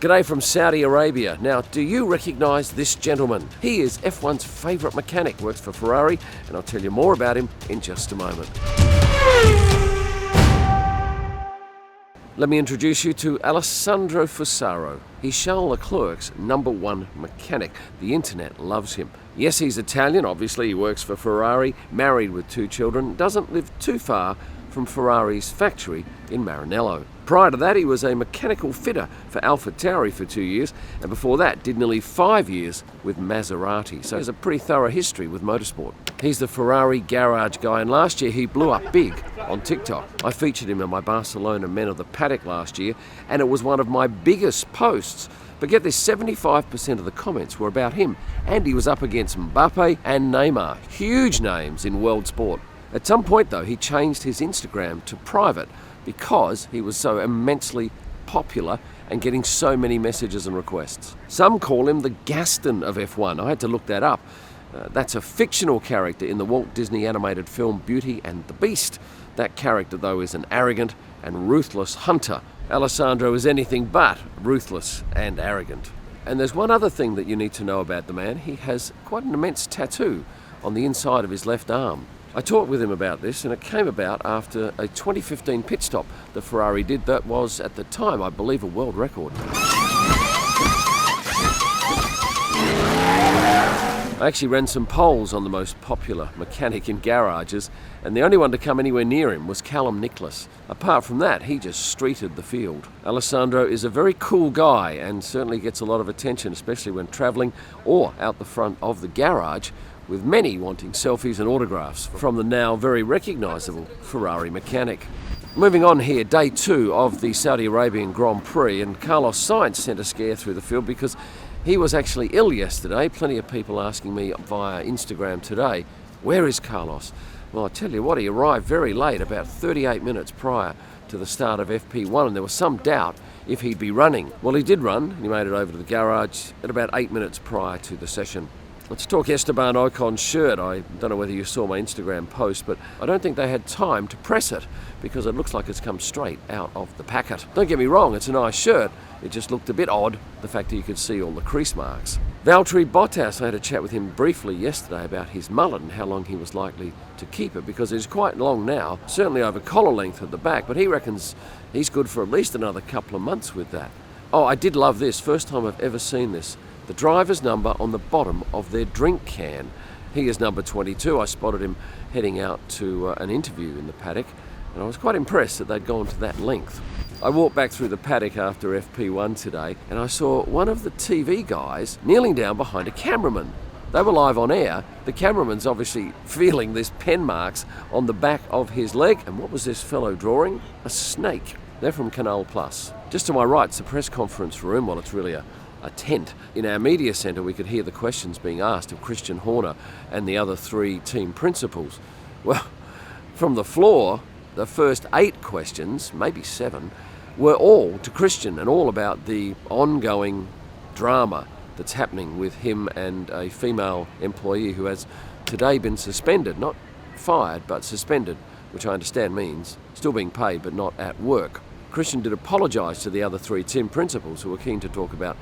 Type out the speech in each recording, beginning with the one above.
G'day from Saudi Arabia. Now, do you recognise this gentleman? He is F1's favourite mechanic, works for Ferrari, and I'll tell you more about him in just a moment. Let me introduce you to Alessandro Fusaro. He's Charles Leclerc's #1 mechanic. The internet loves him. Yes, he's Italian, obviously he works for Ferrari, married with 2 children, doesn't live too far from Ferrari's factory in Maranello. Prior to that, he was a mechanical fitter for AlphaTauri for 2 years, and before that did nearly 5 years with Maserati, so he has a pretty thorough history with motorsport. He's the Ferrari garage guy, and last year he blew up big on TikTok. I featured him in my Barcelona Men of the Paddock last year, and it was one of my biggest posts. But get this, 75% of the comments were about him, and he was up against Mbappe and Neymar, huge names in world sport. At some point though, he changed his Instagram to private because he was so immensely popular and getting so many messages and requests. Some call him the Gaston of F1. I had to look that up. That's a fictional character in the Walt Disney animated film Beauty and the Beast. That character though is an arrogant and ruthless hunter. Alessandro is anything but ruthless and arrogant. And there's one other thing that you need to know about the man. He has quite an immense tattoo on the inside of his left arm. I talked with him about this, and it came about after a 2015 pit stop that Ferrari did that was, at the time, I believe, a world record. I actually ran some polls on the most popular mechanic in garages, and the only one to come anywhere near him was Callum Nicholas. Apart from that, he just streeted the field. Alessandro is a very cool guy and certainly gets a lot of attention, especially when travelling or out the front of the garage, with many wanting selfies and autographs from the now very recognisable Ferrari mechanic. Moving on here, day 2 of the Saudi Arabian Grand Prix, and Carlos Sainz sent a scare through the field because he was actually ill yesterday. Plenty of people asking me via Instagram today, where is Carlos? Well, I tell you what, he arrived very late, about 38 minutes prior to the start of FP1, and there was some doubt if he'd be running. Well, he did run, and he made it over to the garage at about 8 minutes prior to the session. Let's talk Esteban Ocon's shirt. I don't know whether you saw my Instagram post, but I don't think they had time to press it because it looks like it's come straight out of the packet. Don't get me wrong, it's a nice shirt. It just looked a bit odd, the fact that you could see all the crease marks. Valtteri Bottas, I had a chat with him briefly yesterday about his mullet and how long he was likely to keep it, because it's quite long now, certainly over collar length at the back, but he reckons he's good for at least another couple of months with that. Oh, I did love this. First time I've ever seen this. The driver's number on the bottom of their drink can. He is number 22. I spotted him heading out to an interview in the paddock, and I was quite impressed that they'd gone to that length. I walked back through the paddock after FP1 today, and I saw one of the TV guys kneeling down behind a cameraman. They were live on air. The cameraman's obviously feeling this pen marks on the back of his leg. And what was this fellow drawing? A snake. They're from Canal Plus. Just to my right, it's the press conference room. Well, it's really a tent. In our media centre, we could hear the questions being asked of Christian Horner and the other 3 team principals. Well, from the floor, the first 8 questions, maybe 7, were all to Christian and all about the ongoing drama that's happening with him and a female employee who has today been suspended, not fired, but suspended, which I understand means still being paid but not at work. Christian did apologise to the other 3 team principals who were keen to talk about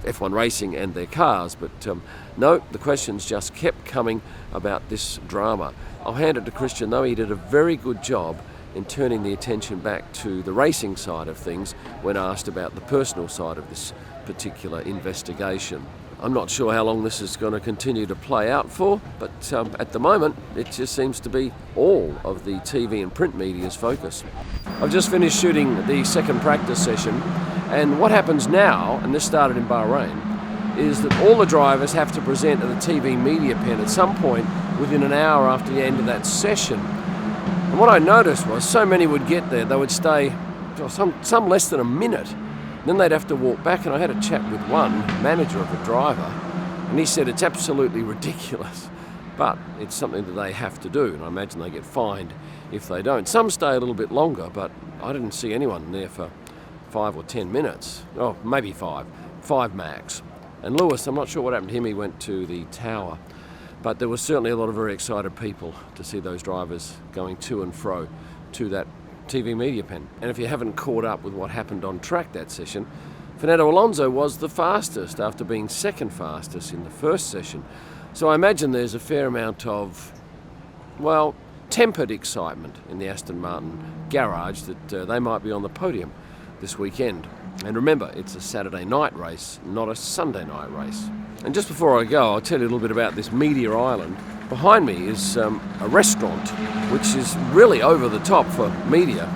F1 racing and their cars, but no, the questions just kept coming about this drama. I'll hand it to Christian though, he did a very good job in turning the attention back to the racing side of things when asked about the personal side of this particular investigation. I'm not sure how long this is going to continue to play out for, but at the moment it just seems to be all of the TV and print media's focus. I've just finished shooting the second practice session, and what happens now, and this started in Bahrain, is that all the drivers have to present at the TV media pen at some point within an hour after the end of that session. And what I noticed was so many would get there, they would stay some less than a minute. Then they'd have to walk back, and I had a chat with one manager of a driver, and he said it's absolutely ridiculous, but it's something that they have to do, and I imagine they get fined if they don't. Some stay a little bit longer, but I didn't see anyone there for 5 or 10 minutes. Oh, maybe 5 max. And Lewis, I'm not sure what happened to him, he went to the tower, but there was certainly a lot of very excited people to see those drivers going to and fro to that TV media pen. And if you haven't caught up with what happened on track that session, Fernando Alonso was the fastest after being second fastest in the first session. So I imagine there's a fair amount of, well, tempered excitement in the Aston Martin garage that they might be on the podium this weekend. And remember, it's a Saturday night race, not a Sunday night race. And just before I go, I'll tell you a little bit about this media island. Behind me is a restaurant, which is really over the top for media.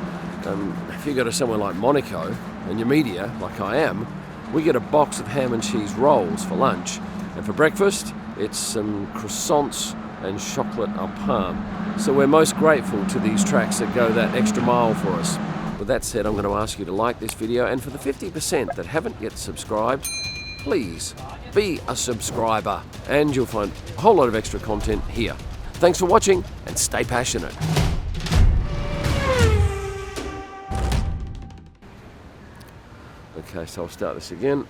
If you go to somewhere like Monaco and you're media, like I am, we get a box of ham and cheese rolls for lunch. And for breakfast, it's some croissants and chocolate au pain. So we're most grateful to these tracks that go that extra mile for us. With that said, I'm going to ask you to like this video, and for the 50% that haven't yet subscribed, please be a subscriber, and you'll find a whole lot of extra content here. Thanks for watching, and stay passionate. Okay, so I'll start this again.